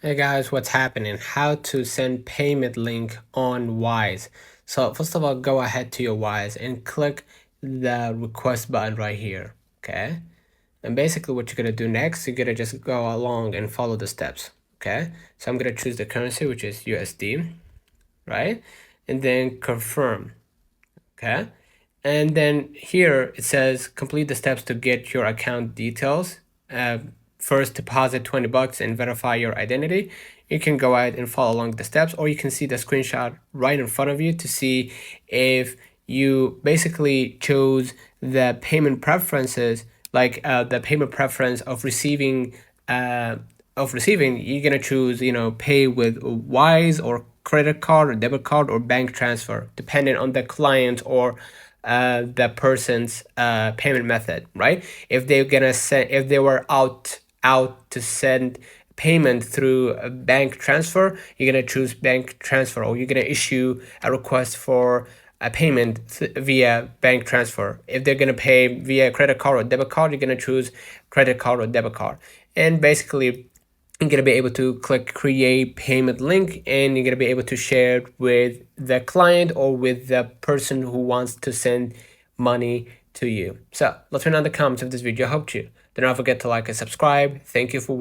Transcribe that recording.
Hey guys, what's happening? How to send payment link on Wise. So first of all, go ahead to your Wise and click the request button right here. Okay. And basically what you're gonna do next, you're gonna just go along and follow the steps. Okay. So I'm gonna choose the currency, which is USD, right? And then confirm. Okay. And then here it says complete the steps to get your account details. First deposit 20 bucks and verify your identity. You can go ahead and follow along the steps, or you can see the screenshot right in front of you to see if you basically chose the payment preferences, like the payment preference of receiving you're gonna choose, pay with Wise or credit card or debit card or bank transfer, depending on the client or the person's payment method, right? If they're gonna send, if they were out to send payment through a bank transfer, you're gonna choose bank transfer, or you're gonna issue a request for a payment via bank transfer. If they're gonna pay via credit card or debit card, you're gonna choose credit card or debit card. And basically, you're going to be able to click create payment link, and you're going to be able to share it with the client or with the person who wants to send money to you. So let's turn on the comments of this video helped you. Do not forget to like and subscribe. Thank you for